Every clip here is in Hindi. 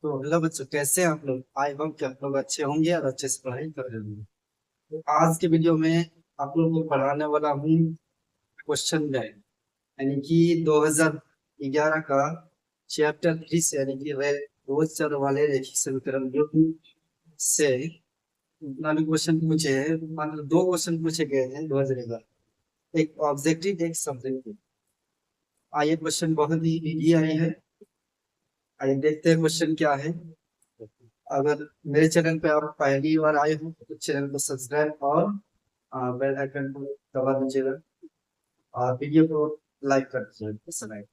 तो हेलो बच्चों, कैसे हैं आप लोग? आई होप कि आप लोग अच्छे होंगे और अच्छे से पढ़ाई कर रहे होंगे। तो आज के वीडियो में आप लोगों को पढ़ाने वाला हूँ क्वेश्चन बैंक, यानी कि 2011 का चैप्टर 3 से, यानी कि वे रोज चर वाले रैखिक समीकरण योग से जितना भी क्वेश्चन पूछे हैं, मात्र दो क्वेश्चन पूछे गए हैं 2011, एक ऑब्जेक्टिव एक सब्जेक्टिव। आइए, क्वेश्चन बहुत ही इजी आए हैं। आइए देखते हैं क्वेश्चन क्या है। अगर मेरे चैनल पे आप पहली बार आए हो तो चैनल को सब्सक्राइब और बेल आइकन को दबा दीजिएगा और वीडियो को लाइक कर दीजिएगा पसंद आए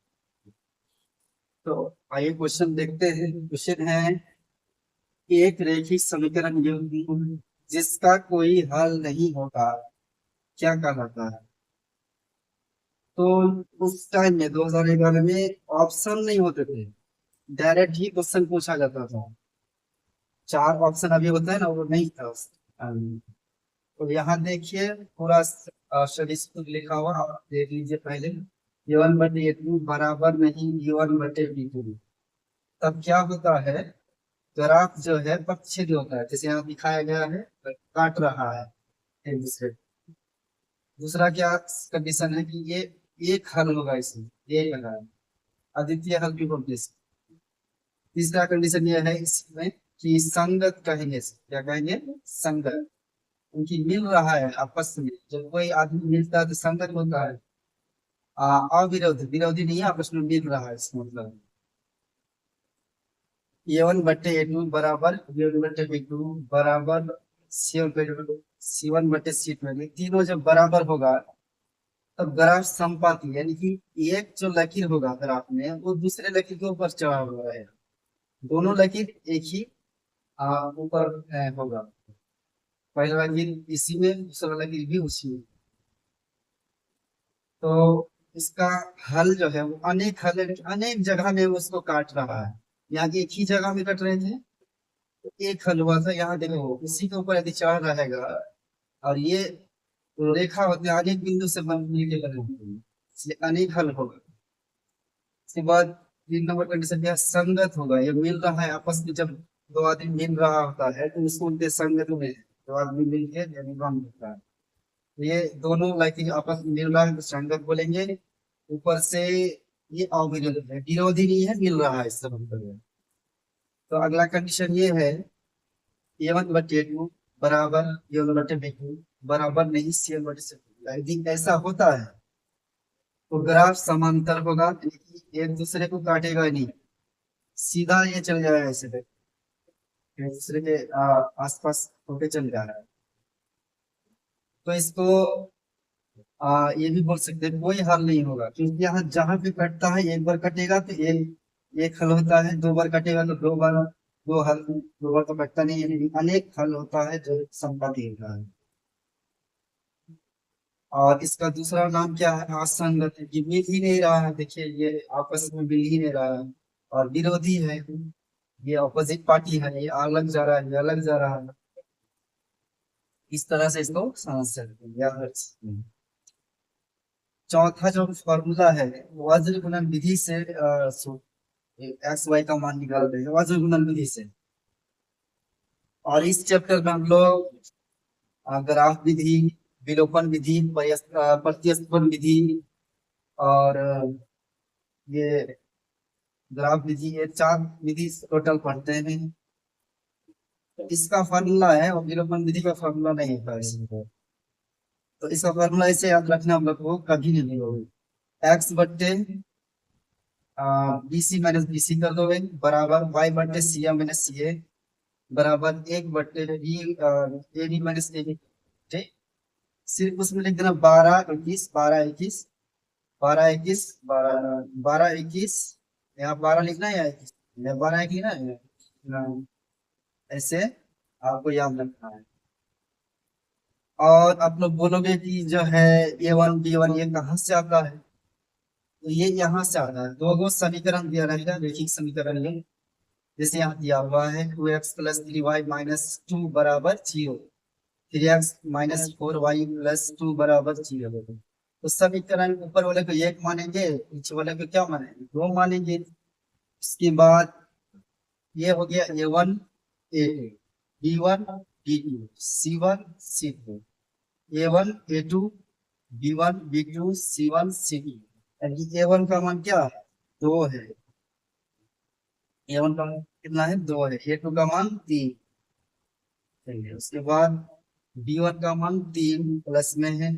तो। आइए क्वेश्चन देखते हैं। क्वेश्चन है, एक रैखिक समीकरण जिसका कोई हल नहीं होता क्या कहलाता है? तो उस टाइम में 2011 में ऑप्शन नहीं होते थे, डायरेक्ट ही क्वेश्चन पूछा जाता था। चार ऑप्शन अभी होता है ना, वो नहीं था तो यहाँ देखिए पूरा स्टडी लिखा हुआ, आप देख लीजिए पहले। A1/A2 बराबर नहीं A1/B2। तब क्या होता है, ग्राफ जो है पक्षी होता है, जैसे यहाँ दिखाया गया है, काट रहा है एक दूसरे को। दूसरा क्या कंडीशन है कि ये एक हल होगा, इसमें एक हल है, अद्वितीय हल भी बोलते हैं इसे। तीसरा कंडीशन ये है इसमें कि संगत कहेंगे, क्या कहेंगे, संगत। उनकी मिल रहा है आपस में, जब कोई आदमी मिलता है तो संगत होता है। अविरोधी, विरोधी नहीं है, आपस में मिल रहा है, इसका मतलब A1/A2 बराबर B1/B2 बराबर C1/C2। तीनों जब बराबर होगा तब ग्राफ समपाती, यानी कि एक जो लकीर होगा ग्राफ में वो दूसरे लकीर के ऊपर चढ़ा हुआ है। दोनों लकीर एक ही ऊपर होगा। पहला लकीर इसी में, दूसरा लकीर भी उसी में। तो इसका हल जो है वो अनेक हल, अनेक जगह में वो उसको काट रहा है। यहाँ की एक ही जगह में कट रहे थे तो एक हल हुआ था। यहाँ देखो इसी के ऊपर यदि चढ़ रहेगा और ये रेखा होते हैं अनेक बिंदु से बन मिलके बने होते हैं, इसलिए अनेक हल होगा। इसके बाद 3 नंबर कंडीशन क्या है, संगत होगा। ये मिल रहा है आपस में, जब दो आदमी मिल रहा होता है तो उसको बोलते हैं संगत में, दो आदमी मिलके यानी बन होता है। तो ये दोनों लाइक आपस में मिल रहा है तो संगत बोलेंगे। ऊपर से ये अविरोधी है, विरोधी नहीं है, मिल रहा है, इससे मतलब है। तो अगला कंडीशन ये है, A1/A2 बराबर A1/B2 बराबर नहीं C1/C2। यदि ऐसा होता है तो ग्राफ समांतर होगा, यानी कि एक दूसरे को काटेगा नहीं, सीधा ये चल जाएगा ऐसे पे, एक दूसरे के आसपास होके चल जा रहा है। तो इसको ये भी बोल सकते हैं कोई हल नहीं होगा, क्योंकि यहाँ जहां भी कटता है एक बार कटेगा तो एक एक हल होता है, दो बार कटेगा तो दो बार, दो हल, दो बार तो कटता नहीं है, यानी अनेक हल होता है जो संपाती होता है। और इसका दूसरा नाम क्या है, असंगत है, कि मिल ही नहीं रहा है। देखिए ये आपस में मिल ही नहीं रहा है। और विरोधी है, ये अपोजिट पार्टी है, ये अलग जा रहा है, ये अलग जा रहा है। इस तरह से इसको समझ सकते हैं, याद रख सकते हैं। चौथा जो फॉर्मूला है, वज्र गुणन विधि से एक्स वाई का मान निकालते हैं वज्र गुणन विधि से। और इस चैप्टर में हम लोग ग्राफ विधि, विलोपन विधि, प्रतिस्थापन विधि और ये ग्राफ विधि, ये चार विधि टोटल पढ़ते हैं। इसका फॉर्मूला है और विलोपन विधि का फॉर्मूला नहीं होता इसमें। तो इसका फॉर्मूला ऐसे याद रखना, हम लोग को कभी नहीं होगा। X/BC-BC कर दोगे बराबर Y/CA-CA बराबर 1/AB-AB। ठीक, सिर्फ उसमें लिख देना 12 21 12 21 12 21 12 12 21। यहाँ 12 लिखना है या 21, यहाँ 12 एक लिखना है ना? ऐसे आपको याद रखना है। और आप लोग बोलोगे कि जो है A1B1 ये कहाँ से आता है, तो ये यहाँ से आता है। दो दो समीकरण दिया रहेगा, रैखिक समीकरण ये, जैसे यहाँ दिया हुआ है 2x + 3y - 2 बराबर 0, 3x - 4y + 2 बराबर 0। तो समीकरण ऊपर वाले को एक मानेंगे, नीचे वाले को क्या मानेंगे, दो मानेंगे। इसके बाद ये हो गया A1 A2 B1 B2 C1 C2 A1 A2 B1 B2 C1 C2। यानी A1 का मान क्या है, 2 है। A1 का मान कितना है, 2 है। A2 का मान 3। चलिए उसके बाद B1 का मान 3 प्लस में है,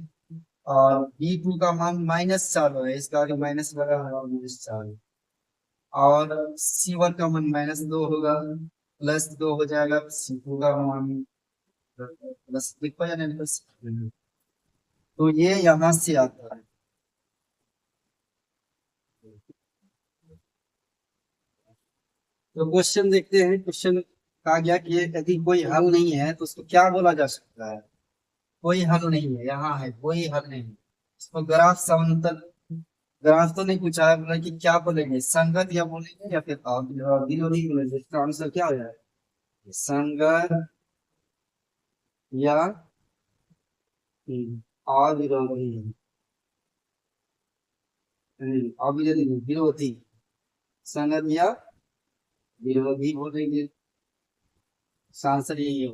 और B2 का मान -4 है, इसका आगे माइनस लगा है और -4। और C1 का मान -2 होगा, +2 हो जाएगा। C2 का मान बस लिखो या नहीं, बस तो ये यहाँ से आता है। तो क्वेश्चन देखते हैं। क्वेश्चन कहा गया कि यदि कोई हल नहीं है तो उसको क्या बोला जा सकता है। कोई हल नहीं है, यहाँ है कोई हल नहीं। इसको ग्राफ समांतर, ग्राफ तो नहीं पूछा है, बोला कि क्या बोलेंगे, संगत या बोलेंगे या फिर विरोधी बोलेंगे। इसका आंसर क्या हो जाएगा, संगत या अविरोधी। अविरोधी नहीं, विरोधी। संगत या विरोधी बोलेंगे, इसका आंसर यही हो।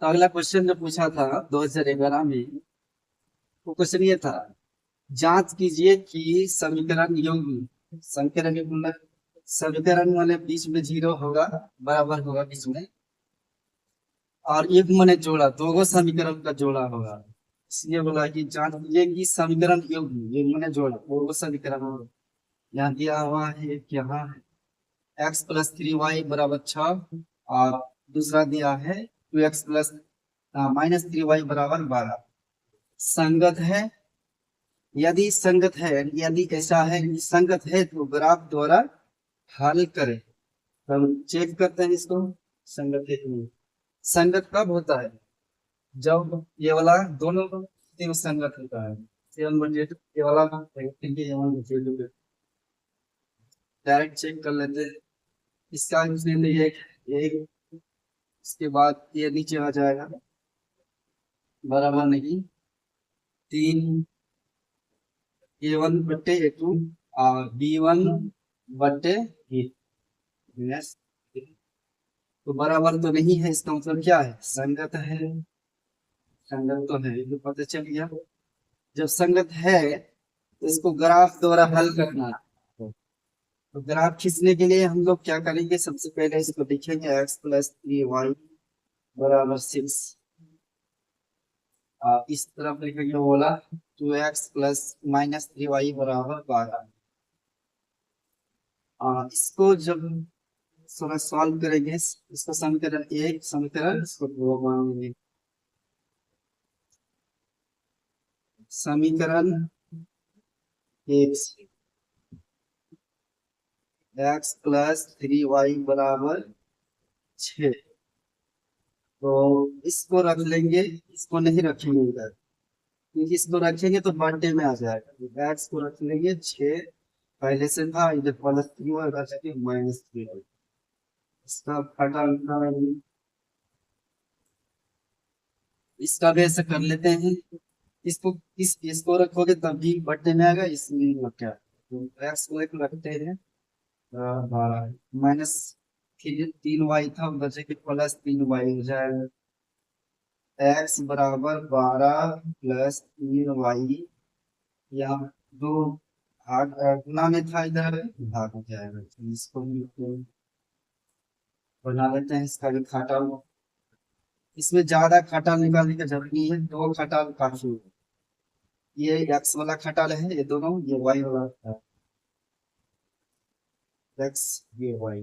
तो अगला क्वेश्चन जो पूछा था 2011 में, वो क्वेश्चन ये था, जांच कीजिए कि समीकरण योग्य, समीकरण के मतलब समीकरण वाले बीच में 0 होगा, बराबर होगा बीच में, और एक मैंने जोड़ा, दो समीकरण का जोड़ा होगा। इसलिए बोला कि जांच कीजिए कि समीकरण योग्य, ये मैंने जोड़ा दो समीकरण होगा। यहाँ दिया हुआ है कि यहाँ x+3y = 6, और दूसरा दिया है 2x प्लस -3y = 12। संगत है, यदि संगत है, यदि ऐसा है कि संगत है तो ग्राफ द्वारा हल करें। तो हम चेक करते हैं इसको, संगत है कि नहीं। संगत कब होता है, जब ये वाला दोनों तीन संगत होता है। ये वाला डायरेक्ट चेक कर लेते हैं। इसका एक एक इसके बाद ये नीचे आ जाएगा, बराबर नहीं, 3 A1/A2 और B1/A। यस, तो बराबर तो नहीं है, इसका मतलब क्या है, संगत है। संगत तो है, ये तो पता चल गया। जब संगत है तो इसको ग्राफ द्वारा हल करना है। तो ग्राफ खींचने के लिए हम लोग क्या करेंगे, सबसे पहले इसको लिखेंगे x+3y = 6। इस तरफ लिखेंगे बोला 2x प्लस -3y = 12। इसको जब थोड़ा सॉल्व करेंगे, इसको समीकरण 1, समीकरण इसको 2 मानेंगे। समीकरण 1 से x+3y = 6, तो इसको रख लेंगे, इसको नहीं रखेंगे इधर, क्योंकि इसको रखेंगे तो बर्थडे में आ जाएगा। तो x को रख लेंगे 6, पहले से था, इधर +3 होगा, -3 होगा। इसका फटा निकालेंगे, इसका भी ऐसे कर लेते हैं। इसको इसको रखोगे तब भी बर्थडे में आएगा, इसमें क्या, तो x को एक रखते हैं 12, -3y था, बचे के +3y हो जाएगा। x = 12 + 3y, यहाँ दो भाग गुना में था, इधर भाग हो जाएगा। तो इसको भी बना लेते हैं, इसका भी खाटा। इसमें ज्यादा खटाल निकालने की जरूरत नहीं है, 2 खटाल काफी है। ये x वाला खटाल है, ये दोनों, ये y वाला खटाल, x ये y।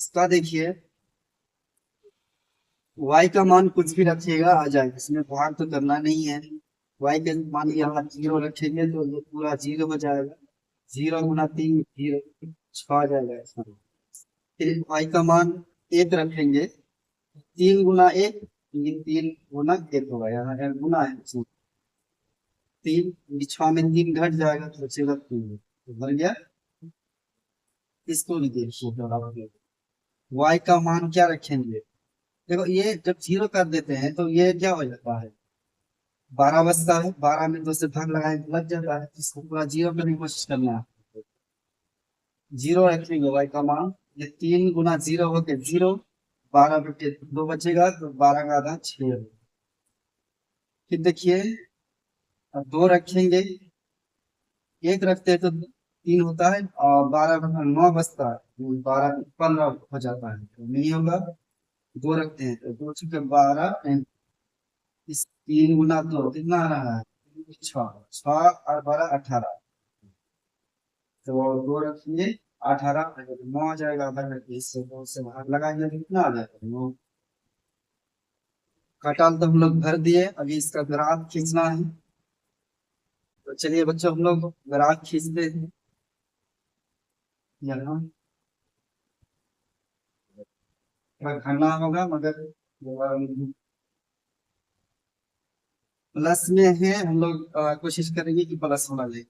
इसका देखिए y का मान कुछ भी रखिएगा आ जाएगा, इसमें भाग तो करना नहीं है। y के मान यहाँ 0 रखेंगे तो ये पूरा 0 हो जाएगा। 0 × 3 0, 6 आ जाएगा इसका। फिर y का मान 1 रखेंगे, 3 × 1, ये 3 × 1 होगा, यहाँ गुना है, 3 6 में 3 घट जाएगा तो बचेगा 3, तो बन गया। इसको भी देखिए, y का मान क्या रखेंगे, देखो ये जब 0 कर देते हैं तो ये क्या हो जाता है, 12 बचता है, 12 में 2 से भाग लगाए तो लग जाता है। इसको पूरा 0 करने की कोशिश करना है। जीरो रखेंगे वाई का मान, ये 3 गुना 0 होके 0, 12/2 बचेगा, तो 12 का आधा 6। फिर देखिए, अब 2 रखेंगे, 1 रखते हैं तो 3 होता है, और 12/9 बचता है, 12 15 हो जाता है, तो नहीं होगा। 2 रखते हैं तो 2 छुके 12, इस 3 गुना 2 कितना आ रहा है, 6, 6 और 12 18, तो 2 रखेंगे, 18 9 आ जाएगा, आधा करके इससे 2 से भाग लगाएंगे तो कितना आ जाएगा 9। कटाल तो हम लोग भर दिए, अभी इसका ग्राफ खींचना है। तो चलिए बच्चों, हम लोग ग्राफ खींचते हैं। यहाँ थोड़ा घना होगा, मगर प्लस में है, हम लोग कोशिश करेंगे कि प्लस वाला ले।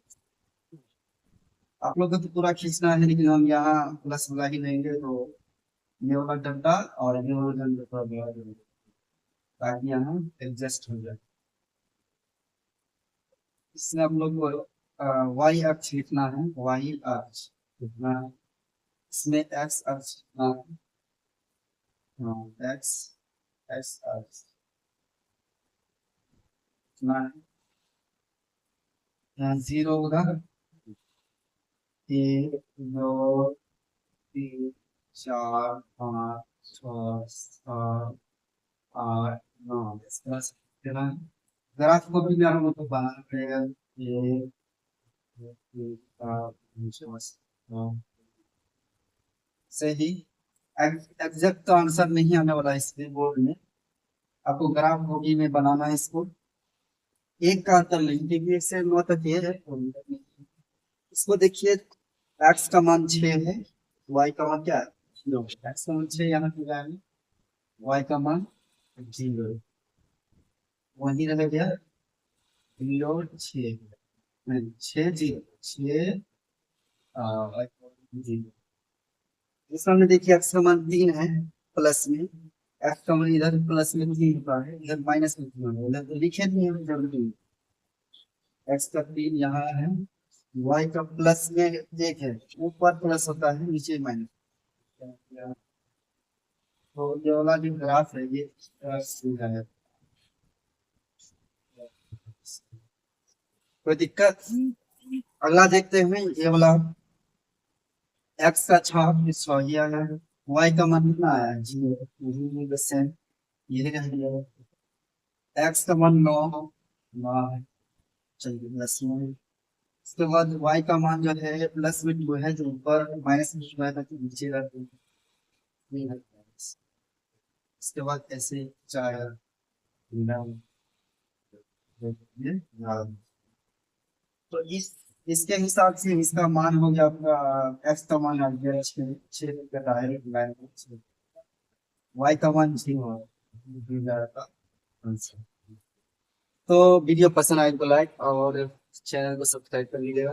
आप लोग को तो पूरा खींचना है, लेकिन हम यहाँ प्लस वाला ही लेंगे, तो ये वाला डंडा और ये वाला डंडा थोड़ा बड़ा देंगे, ताकि यहाँ एडजस्ट हो जाए। इसमें हम लोग को वाई अक्ष लिखना है, वाई अक्ष लिखना है, इसमें एक्स अक्ष लिखना है, एक्स एक्स अक्ष लिखना है। यहाँ 0 होगा, 1 2 3 4 5 6 7 8 9, इस तरह से देना है। ग्राफ को भी हम लोग को बनाना पड़ेगा, ये से ही एग्जैक्ट तो आंसर नहीं आने वाला है इसके बोर्ड में, आपको ग्राफ होगी में बनाना है इसको। एक का अंतर नहीं, क्योंकि 1 से 9 तक ये है, इसको देखिए, एक्स का मान 6 है, वाई का मान क्या है 0, एक्स का मान 6 यहाँ पे जाएंगे, वाई का मान 0, वही रह गया 0 6, 6 0 6 0। इस सामने देखिए एक्स का मान 3 है, प्लस में एक्स का मान इधर प्लस में 3 होता है, इधर माइनस में 3 होता है, इधर तो लिखे नहीं है जरूरी। एक्स का 3 यहाँ है, वाई का प्लस में 1 है, ऊपर प्लस होता है, नीचे माइनस। तो ये वाला जो ग्राफ है, ये सीधा है, कोई दिक्कत। अगला देखते हैं, ये वाला एक्स का 6 ये आया है, वाई का मान कितना आया है 0, सेम ये रह गया। एक्स का मान 9 है, चलिए प्लस में। उसके बाद वाई का मान जो है प्लस में 2 है, जो ऊपर माइनस में 2 है, ताकि नीचे रहते हैं, ये है। इसके बाद ऐसे जाएगा, तो इसके हिसाब से इसका मान हो गया आपका, एक्स का मान आ गया 6 का डायरेक्ट लाइन, वाई का मान 0 है। तो वीडियो पसंद आए तो लाइक और चैनल को सब्सक्राइब कर लीजिएगा।